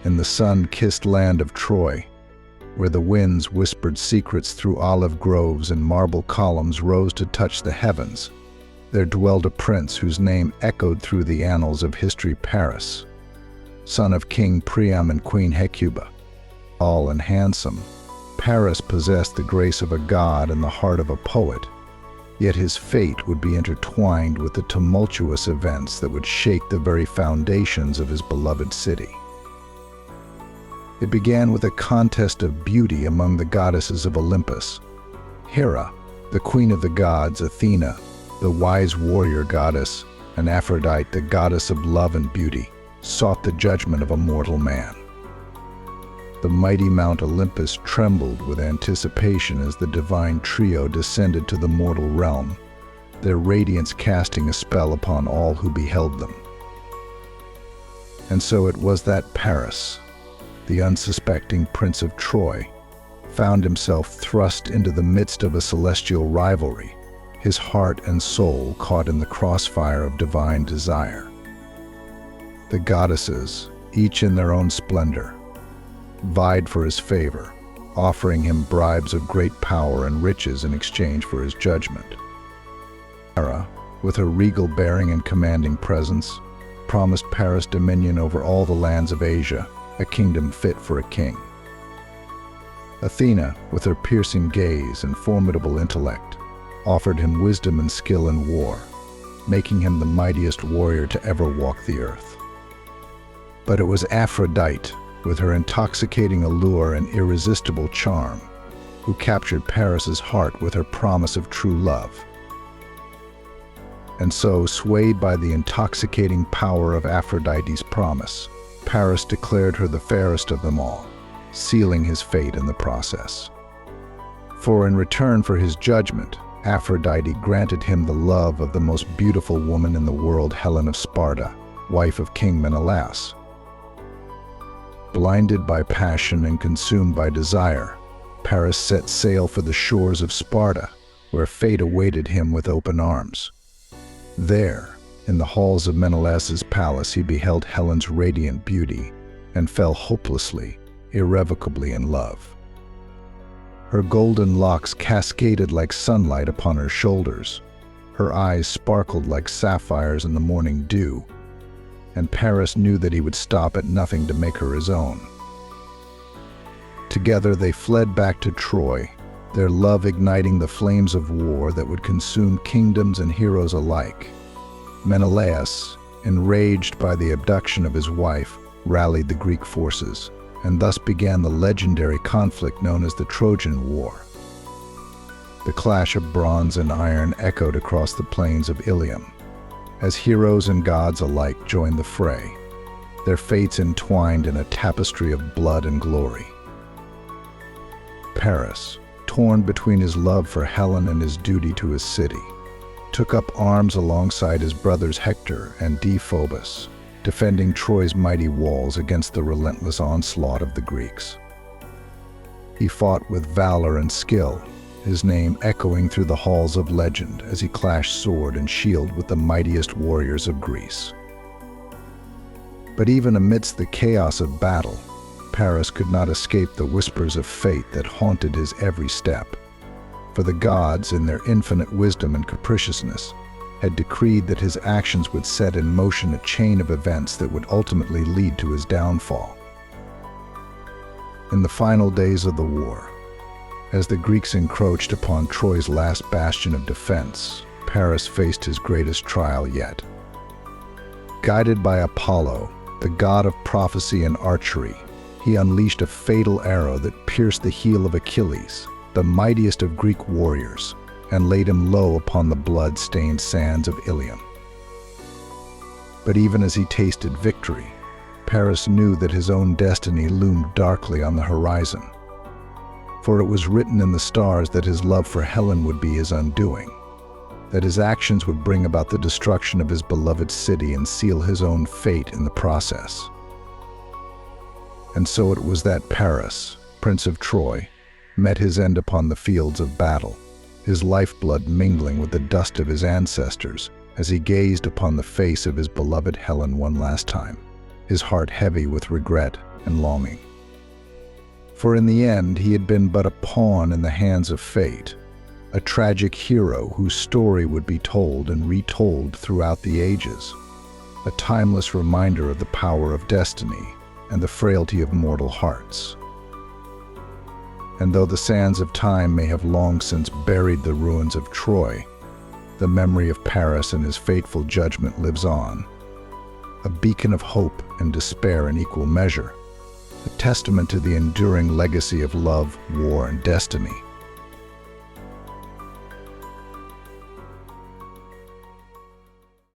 in the sun-kissed land of Troy, where the winds whispered secrets through olive groves and marble columns rose to touch the heavens, there dwelled a prince whose name echoed through the annals of history, Paris, son of King Priam and Queen Hecuba. Tall and handsome, Paris possessed the grace of a god and the heart of a poet, yet his fate would be intertwined with the tumultuous events that would shake the very foundations of his beloved city. It began with a contest of beauty among the goddesses of Olympus. Hera, the queen of the gods, Athena, the wise warrior goddess, and Aphrodite, the goddess of love and beauty, sought the judgment of a mortal man. The mighty Mount Olympus trembled with anticipation as the divine trio descended to the mortal realm, their radiance casting a spell upon all who beheld them. And so it was that Paris, the unsuspecting prince of Troy, found himself thrust into the midst of a celestial rivalry, his heart and soul caught in the crossfire of divine desire. The goddesses, each in their own splendor, vied for his favor, offering him bribes of great power and riches in exchange for his judgment. Hera, with her regal bearing and commanding presence, promised Paris dominion over all the lands of Asia, a kingdom fit for a king. Athena, with her piercing gaze and formidable intellect, offered him wisdom and skill in war, making him the mightiest warrior to ever walk the earth. But it was Aphrodite, with her intoxicating allure and irresistible charm, who captured Paris's heart with her promise of true love. And so, swayed by the intoxicating power of Aphrodite's promise, Paris declared her the fairest of them all, sealing his fate in the process. For in return for his judgment, Aphrodite granted him the love of the most beautiful woman in the world, Helen of Sparta, wife of King Menelaus. Blinded by passion and consumed by desire, Paris set sail for the shores of Sparta, where fate awaited him with open arms. There, in the halls of Menelaus's palace, he beheld Helen's radiant beauty and fell hopelessly, irrevocably in love. Her golden locks cascaded like sunlight upon her shoulders, her eyes sparkled like sapphires in the morning dew, and Paris knew that he would stop at nothing to make her his own. Together they fled back to Troy, their love igniting the flames of war that would consume kingdoms and heroes alike. Menelaus, enraged by the abduction of his wife, rallied the Greek forces, and thus began the legendary conflict known as the Trojan War. The clash of bronze and iron echoed across the plains of Ilium, as heroes and gods alike joined the fray, their fates entwined in a tapestry of blood and glory. Paris, torn between his love for Helen and his duty to his city, took up arms alongside his brothers Hector and Deiphobus, defending Troy's mighty walls against the relentless onslaught of the Greeks. He fought with valor and skill, his name echoing through the halls of legend as he clashed sword and shield with the mightiest warriors of Greece. But even amidst the chaos of battle, Paris could not escape the whispers of fate that haunted his every step. For the gods, in their infinite wisdom and capriciousness, had decreed that his actions would set in motion a chain of events that would ultimately lead to his downfall. In the final days of the war, as the Greeks encroached upon Troy's last bastion of defense, Paris faced his greatest trial yet. Guided by Apollo, the god of prophecy and archery, he unleashed a fatal arrow that pierced the heel of Achilles, the mightiest of Greek warriors, and laid him low upon the blood-stained sands of Ilium. But even as he tasted victory, Paris knew that his own destiny loomed darkly on the horizon. For it was written in the stars that his love for Helen would be his undoing, that his actions would bring about the destruction of his beloved city and seal his own fate in the process. And so it was that Paris, Prince of Troy, met his end upon the fields of battle, his lifeblood mingling with the dust of his ancestors as he gazed upon the face of his beloved Helen one last time, his heart heavy with regret and longing. For in the end, he had been but a pawn in the hands of fate, a tragic hero whose story would be told and retold throughout the ages, a timeless reminder of the power of destiny and the frailty of mortal hearts. And though the sands of time may have long since buried the ruins of Troy, the memory of Paris and his fateful judgment lives on, a beacon of hope and despair in equal measure, a testament to the enduring legacy of love, war, and destiny.